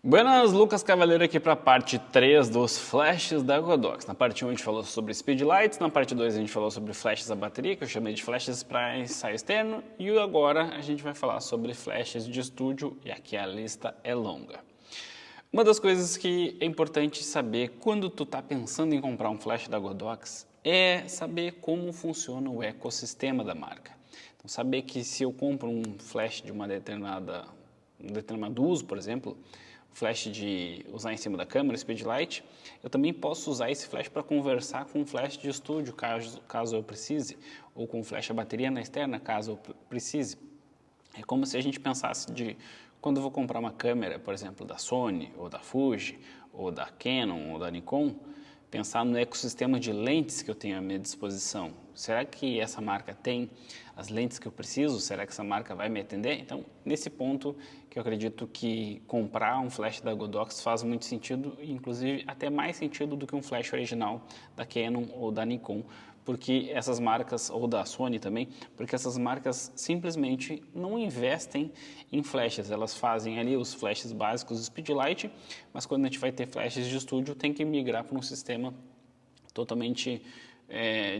Buenas, Lucas Cavaleiro aqui para a parte 3 dos flashes da Godox. Na parte 1 a gente falou sobre speedlights, na parte 2 a gente falou sobre flashes da bateria, que eu chamei de flashes para ensaio externo, e agora a gente vai falar sobre flashes de estúdio, e aqui a lista é longa. Uma das coisas que é importante saber quando tu está pensando em comprar um flash da Godox é saber como funciona o ecossistema da marca. Então, saber que se eu compro um flash de um determinado uso, por exemplo, flash de usar em cima da câmera, speedlight, eu também posso usar esse flash para conversar com um flash de estúdio, caso eu precise, ou com flash a bateria na externa, caso eu precise. É como se a gente pensasse de, quando eu vou comprar uma câmera, por exemplo, da Sony, ou da Fuji, ou da Canon, ou da Nikon, pensar no ecossistema de lentes que eu tenho à minha disposição. Será que essa marca tem as lentes que eu preciso? Será que essa marca vai me atender? Então, nesse ponto que eu acredito que comprar um flash da Godox faz muito sentido, inclusive até mais sentido do que um flash original da Canon ou da Nikon, porque essas marcas, ou da Sony também, porque essas marcas simplesmente não investem em flashes. Elas fazem ali os flashes básicos do speedlight, mas quando a gente vai ter flashes de estúdio, tem que migrar para um sistema totalmente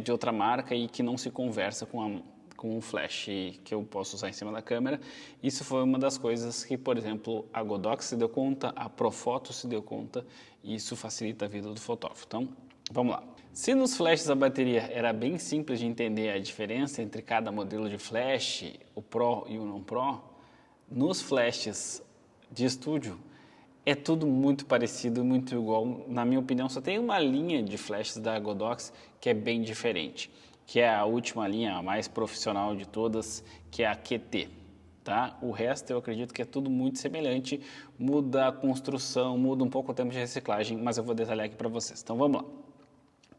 de outra marca e que não se conversa com um flash que eu posso usar em cima da câmera. Isso foi uma das coisas que, por exemplo, a Godox se deu conta, a Profoto se deu conta, e isso facilita a vida do fotógrafo. Então, vamos lá. Se nos flashes a bateria era bem simples de entender a diferença entre cada modelo de flash, o Pro e o não Pro, nos flashes de estúdio é tudo muito parecido, muito igual. Na minha opinião, só tem uma linha de flashes da Godox que é bem diferente, que é a última linha, a mais profissional de todas, que é a QT. Tá? O resto eu acredito que é tudo muito semelhante, muda a construção, muda um pouco o tempo de reciclagem, mas eu vou detalhar aqui para vocês. Então vamos lá.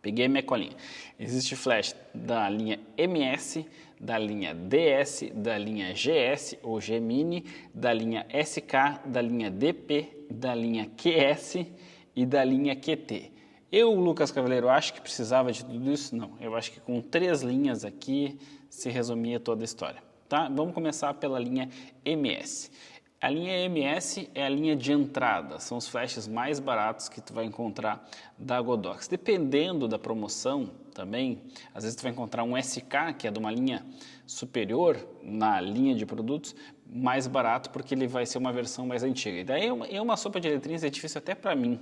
Peguei a minha colinha. Existe flash da linha MS, da linha DS, da linha GS ou G-Mini, da linha SK, da linha DP, da linha QS e da linha QT. Eu, Lucas Cavaleiro, acho que precisava de tudo isso? Não. Eu acho que com 3 linhas aqui se resumia toda a história. Tá? Vamos começar pela linha MS. A linha MS é a linha de entrada, são os flashes mais baratos que tu vai encontrar da Godox. Dependendo da promoção também, às vezes tu vai encontrar um SK, que é de uma linha superior na linha de produtos, mais barato porque ele vai ser uma versão mais antiga. E daí é uma sopa de letrinhas, é difícil até para mim,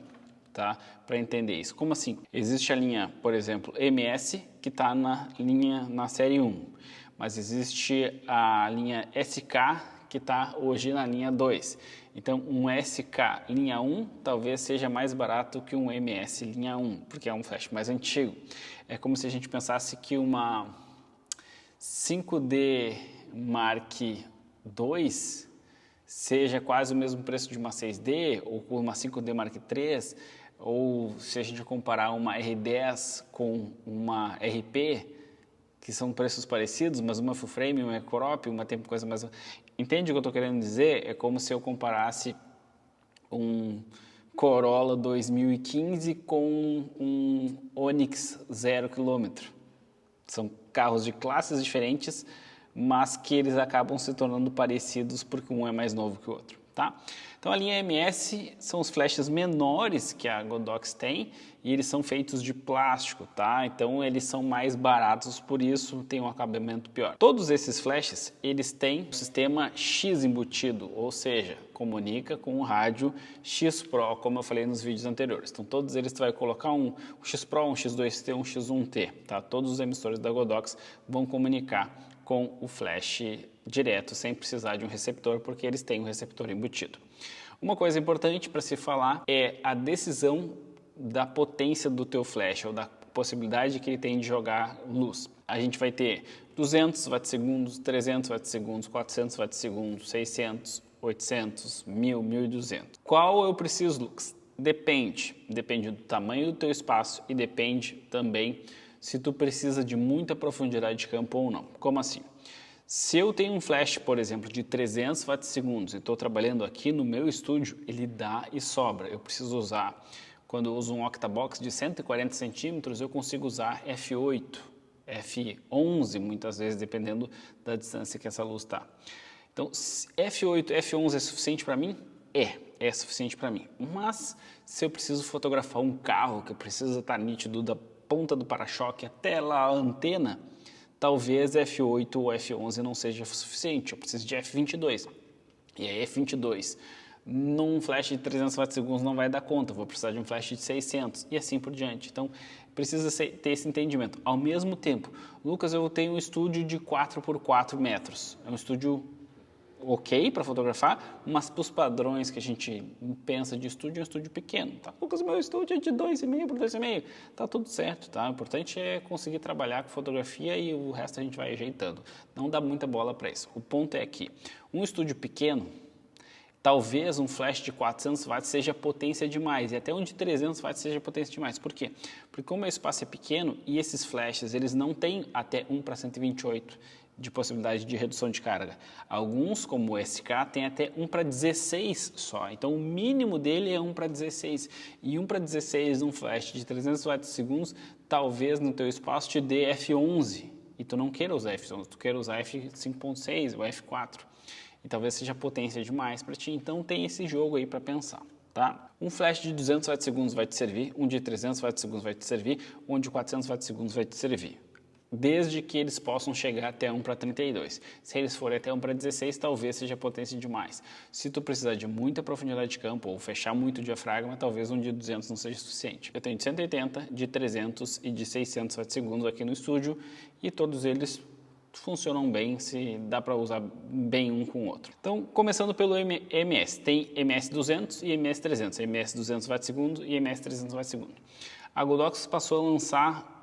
tá? Para entender isso. Como assim? Existe a linha, por exemplo, MS, que está na série 1, mas existe a linha SK, que está hoje na linha 2. Então, um SK linha 1 talvez seja mais barato que um MS linha 1, porque é um flash mais antigo. É como se a gente pensasse que uma 5D Mark II seja quase o mesmo preço de uma 6D, ou uma 5D Mark III, ou se a gente comparar uma R10 com uma RP, que são preços parecidos, mas uma full frame, uma crop, uma tem coisa mais... Entende o que eu estou querendo dizer? É como se eu comparasse um Corolla 2015 com um Onix 0 km. São carros de classes diferentes, mas que eles acabam se tornando parecidos porque um é mais novo que o outro. Tá? Então a linha MS são os flashes menores que a Godox tem e eles são feitos de plástico, tá? Então eles são mais baratos, por isso tem um acabamento pior. Todos esses flashes, eles têm um sistema X embutido, ou seja, comunica com o rádio X Pro, como eu falei nos vídeos anteriores. Então todos eles tu vai colocar um X Pro, um X2T, um X1T, tá? Todos os emissores da Godox vão comunicar com o flash direto, sem precisar de um receptor, porque eles têm um receptor embutido. Uma coisa importante para se falar é a decisão da potência do teu flash, ou da possibilidade que ele tem de jogar luz. A gente vai ter 200 Wh/s, 300 Wh/s, 400 Wh/s, 600, 800, 1000, 1200. Qual eu preciso, Lucas? Depende do tamanho do teu espaço e depende também se tu precisa de muita profundidade de campo ou não. Como assim? Se eu tenho um flash, por exemplo, de 300 Wh/s e estou trabalhando aqui no meu estúdio, ele dá e sobra. Eu preciso usar, quando eu uso um octabox de 140 centímetros, eu consigo usar f8, f11, muitas vezes, dependendo da distância que essa luz está. Então, f8, f11 é suficiente para mim? é suficiente para mim. Mas se eu preciso fotografar um carro que precisa estar nítido da ponta do para-choque até lá a antena, talvez f8 ou f11 não seja suficiente, eu preciso de f22. E aí f22 num flash de 300 watts segundos não vai dar conta, vou precisar de um flash de 600 e assim por diante. Então precisa ter esse entendimento. Ao mesmo tempo, Lucas, eu tenho um estúdio de 4x4 metros, é um estúdio ok para fotografar, mas para os padrões que a gente pensa de estúdio, é um estúdio pequeno, tá? Lucas, meu estúdio é de 2,5 por 2,5, tá tudo certo, tá? O importante é conseguir trabalhar com fotografia e o resto a gente vai ajeitando. Não dá muita bola para isso. O ponto é que um estúdio pequeno, talvez um flash de 400 watts seja potência demais e até um de 300 watts seja potência demais. Por quê? Porque como o espaço é pequeno e esses flashes eles não têm até 1/128 de possibilidade de redução de carga. Alguns, como o SK, tem até 1/16 só. Então o mínimo dele é 1/16. E 1/16 num flash de 300 watts segundos, talvez no teu espaço te dê F11. E tu não queira usar F11, tu queira usar F5.6 ou F4. E talvez seja potência demais para ti, então tem esse jogo aí para pensar, tá? Um flash de 200 watts segundos vai te servir, um de 300 watts segundos vai te servir, um de 400 watts segundos vai te servir. Desde que eles possam chegar até 1/32. Se eles forem até 1/16, talvez seja potência demais. Se tu precisar de muita profundidade de campo ou fechar muito o diafragma, talvez um de 200 não seja suficiente. Eu tenho de 180, de 300 e de 600 watts segundos aqui no estúdio e todos eles funcionam bem, se dá para usar bem um com o outro. Então, começando pelo EMS, tem MS200 e MS300, MS200 watts segundo e MS300 watts segundo. A Godox passou a lançar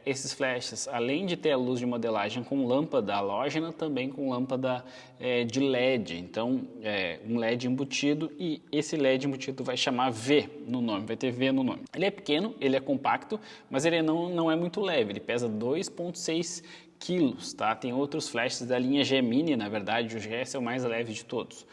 esses flashes, além de ter a luz de modelagem com lâmpada halógena, também com lâmpada de LED, então um LED embutido e esse LED embutido vai chamar V no nome, vai ter V no nome. Ele é pequeno, ele é compacto, mas ele não é muito leve, ele pesa 2,6 quilos, tá? Tem outros flashes da linha G-Mini, na verdade, o GS é o mais leve de todos.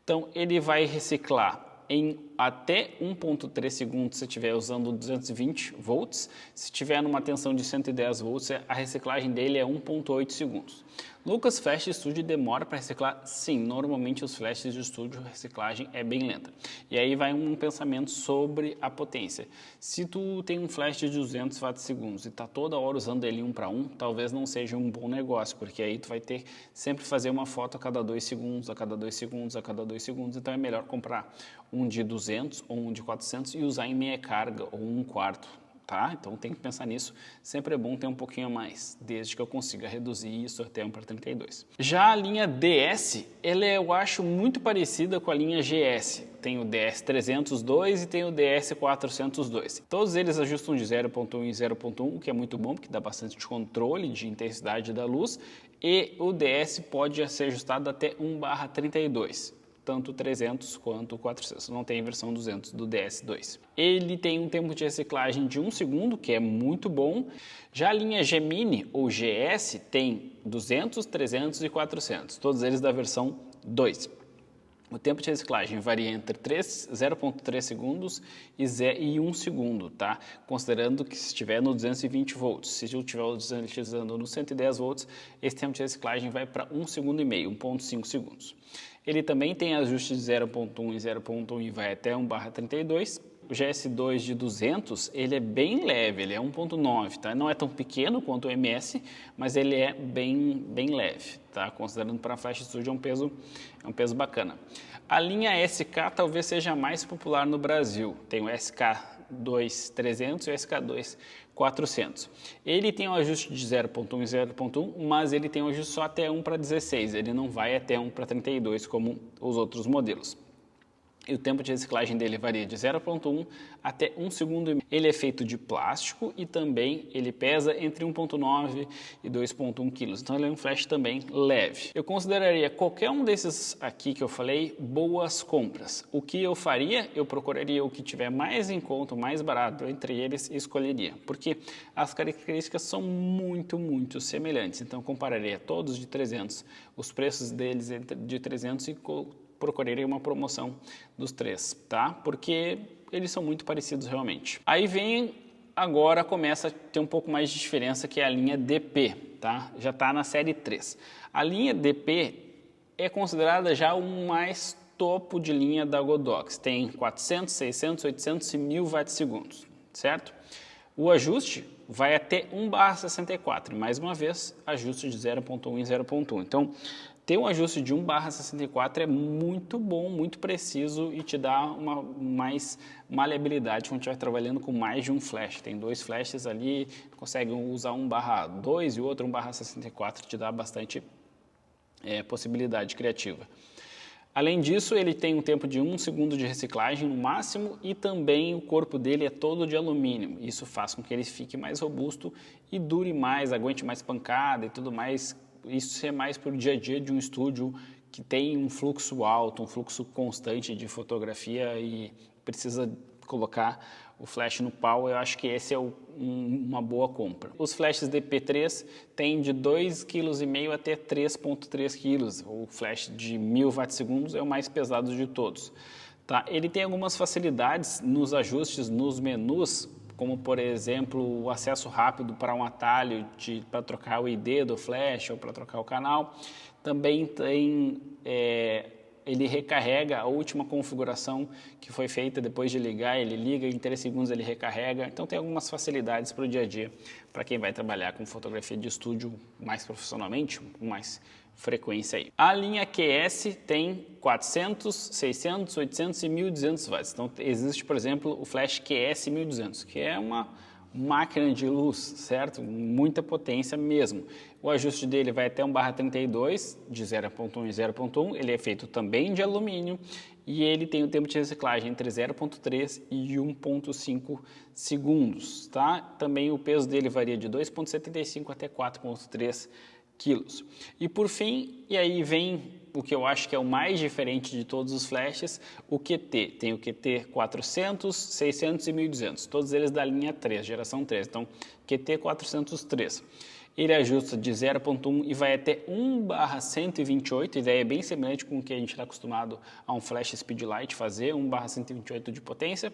Então, ele vai reciclar em até 1,3 segundos se estiver usando 220 volts. Se estiver numa tensão de 110 volts, a reciclagem dele é 1,8 segundos. Lucas, flash de estúdio demora para reciclar? Sim, normalmente os flashes de estúdio a reciclagem é bem lenta. E aí vai um pensamento sobre a potência. Se tu tem um flash de 200 watts segundos e está toda hora usando ele 1 para 1, talvez não seja um bom negócio, porque aí tu vai ter sempre fazer uma foto a cada 2 segundos, a cada 2 segundos, a cada 2 segundos. Então é melhor comprar um de 200 ou um de 400 e usar em meia carga ou 1/4. Tá? Então tem que pensar nisso, sempre é bom ter um pouquinho a mais, desde que eu consiga reduzir isso até 1/32. Já a linha DS, ela eu acho muito parecida com a linha GS, tem o DS302 e tem o DS402. Todos eles ajustam de 0.1 em 0.1, o que é muito bom, porque dá bastante controle de intensidade da luz, e o DS pode ser ajustado até 1/32. Tanto 300 quanto 400, não tem versão 200 do DS2. Ele tem um tempo de reciclagem de 1 segundo, que é muito bom. Já a linha G-Mini ou GS tem 200, 300 e 400, todos eles da versão 2. O tempo de reciclagem varia entre 0,3 segundos e 1 segundo, tá? Considerando que se estiver no 220 volts, se eu estiver utilizando no 110 volts, esse tempo de reciclagem vai para 1,5 segundo, 1,5 segundos. Ele também tem ajuste de 0.1 e 0.1 e vai até 1/32. O GS2 de 200, ele é bem leve, ele é 1.9, tá? Não é tão pequeno quanto o MS, mas ele é bem leve, tá? Considerando para Flash Studio é um peso bacana. A linha SK talvez seja a mais popular no Brasil. Tem o SK2 300 e o SK2 400. Ele tem um ajuste de 0.1 e 0.1, mas ele tem um ajuste só até 1/16, ele não vai até 1/32 como os outros modelos. E o tempo de reciclagem dele varia de 0.1 até 1 segundo. Ele é feito de plástico e também ele pesa entre 1.9 e 2.1 quilos. Então ele é um flash também leve. Eu consideraria qualquer um desses aqui que eu falei boas compras. O que eu faria? Eu procuraria o que tiver mais em conta, mais barato entre eles e escolheria. Porque as características são muito semelhantes. Então eu compararia todos de 300, os preços deles de 300 e procuraria uma promoção dos três, tá? Porque eles são muito parecidos realmente. Aí agora começa a ter um pouco mais de diferença, que é a linha DP, tá? Já está na série 3. A linha DP é considerada já o mais topo de linha da Godox. Tem 400, 600, 800 e 1000 Wh/s, certo? O ajuste vai até 1/64, mais uma vez, ajuste de 0.1 em 0.1. Então, ter um ajuste de 1/64 é muito bom, muito preciso e te dá uma mais maleabilidade quando estiver trabalhando com mais de um flash. Tem 2 flashes ali, consegue usar 1/2 e o outro 1/64, te dá bastante possibilidade criativa. Além disso, ele tem um tempo de 1 segundo de reciclagem no máximo e também o corpo dele é todo de alumínio. Isso faz com que ele fique mais robusto e dure mais, aguente mais pancada e tudo mais. Isso é mais para o dia a dia de um estúdio que tem um fluxo alto, um fluxo constante de fotografia e precisa colocar o flash no pau. Eu acho que esse é uma boa compra. Os flashes DP3 têm de 2,5 kg até 3,3 kg. O flash de 1000 Wh/s é o mais pesado de todos. Tá? Ele tem algumas facilidades nos ajustes, nos menus, como por exemplo o acesso rápido para um atalho para trocar o ID do flash ou para trocar o canal. Também tem ele recarrega a última configuração que foi feita depois de ligar, ele liga, em 3 segundos ele recarrega. Então tem algumas facilidades para o dia a dia, para quem vai trabalhar com fotografia de estúdio mais profissionalmente, com mais frequência aí. A linha QS tem 400, 600, 800 e 1200 watts. Então existe, por exemplo, o flash QS 1200, que é uma máquina de luz, certo? Muita potência mesmo. O ajuste dele vai até 1/32, de 0.1 em 0.1. Ele é feito também de alumínio e ele tem um tempo de reciclagem entre 0.3 e 1.5 segundos, tá? Também o peso dele varia de 2.75 até 4.3 quilos. E por fim, e aí vem o que eu acho que é o mais diferente de todos os flashes, o QT. Tem o QT 400, 600 e 1200, todos eles da linha 3, geração 3. Então, QT 403. Ele ajusta de 0.1 e vai até 1/128, a ideia é bem semelhante com o que a gente está acostumado a um flash Speedlight fazer, 1/128 de potência.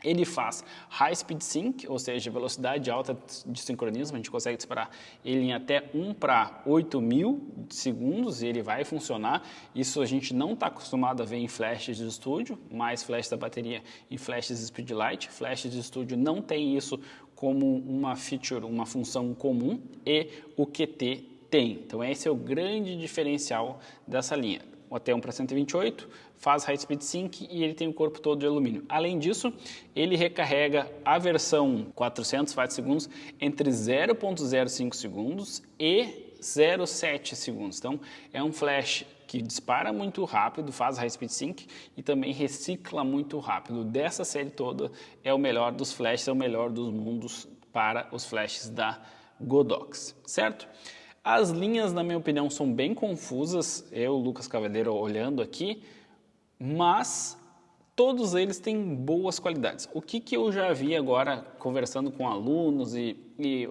Ele faz High Speed Sync, ou seja, velocidade alta de sincronismo, a gente consegue disparar ele em até 1/8000 segundos e ele vai funcionar. Isso a gente não está acostumado a ver em flashes de estúdio, mais flashes da bateria em flashes Speedlight. Flashes de estúdio não tem isso como uma feature, uma função comum, e o QT tem. Então esse é o grande diferencial dessa linha. Até 1/128, faz High Speed Sync e ele tem o corpo todo de alumínio. Além disso, ele recarrega a versão 400 Wh/s entre 0.05 segundos e 0.7 segundos. Então, é um flash que dispara muito rápido, faz High Speed Sync e também recicla muito rápido. Dessa série toda, é o melhor dos flashes, é o melhor dos mundos para os flashes da Godox, certo? As linhas, na minha opinião, são bem confusas, eu, Lucas Cavaleiro, olhando aqui, mas todos eles têm boas qualidades. O que eu já vi agora, conversando com alunos e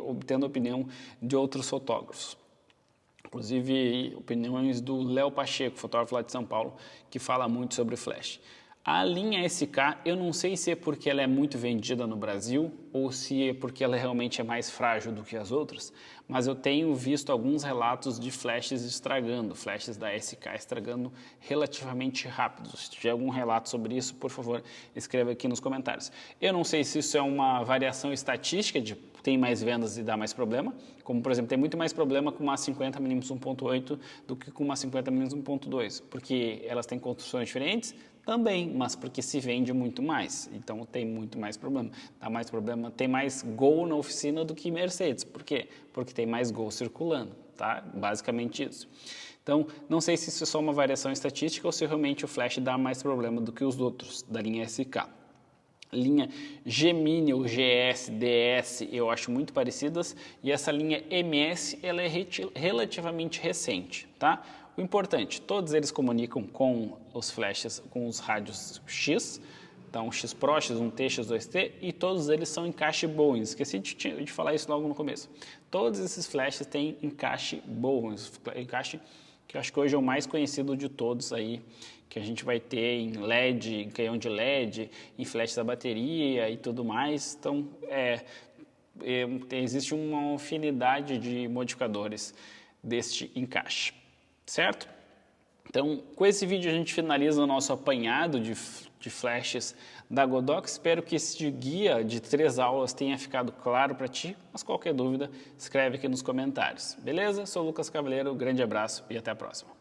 obtendo opinião de outros fotógrafos? Inclusive, opiniões do Léo Pacheco, fotógrafo lá de São Paulo, que fala muito sobre flash. A linha SK, eu não sei se é porque ela é muito vendida no Brasil ou se é porque ela realmente é mais frágil do que as outras, mas eu tenho visto alguns relatos de flashes estragando, flashes da SK estragando relativamente rápido. Se tiver algum relato sobre isso, por favor, escreva aqui nos comentários. Eu não sei se isso é uma variação estatística de tem mais vendas e dá mais problema, como por exemplo, tem muito mais problema com uma 50mm 1.8 do que com uma 50mm 1.2, porque elas têm construções diferentes, também, mas porque se vende muito mais, então tem muito mais problema. Dá mais problema, tem mais Gol na oficina do que Mercedes. Por quê? Porque tem mais Gol circulando, tá? Basicamente isso. Então, não sei se isso é só uma variação estatística ou se realmente o flash dá mais problema do que os outros da linha SK. Linha G-Mini ou GS, DS, eu acho muito parecidas, e essa linha MS, ela é relativamente recente, tá? O importante, todos eles comunicam com os flashes, com os rádios X, então X Pro, X1T, X2T, e todos eles são encaixe Boeing. Esqueci de falar isso logo no começo. Todos esses flashes têm encaixe Boeing, encaixe que eu acho que hoje é o mais conhecido de todos aí, que a gente vai ter em LED, em canhão de LED, em flash da bateria e tudo mais. Então, existe uma infinidade de modificadores deste encaixe, certo? Então, com esse vídeo a gente finaliza o nosso apanhado de flashes da Godox. Espero que esse guia de 3 aulas tenha ficado claro para ti, mas qualquer dúvida, escreve aqui nos comentários. Beleza? Sou o Lucas Cavaleiro, grande abraço e até a próxima.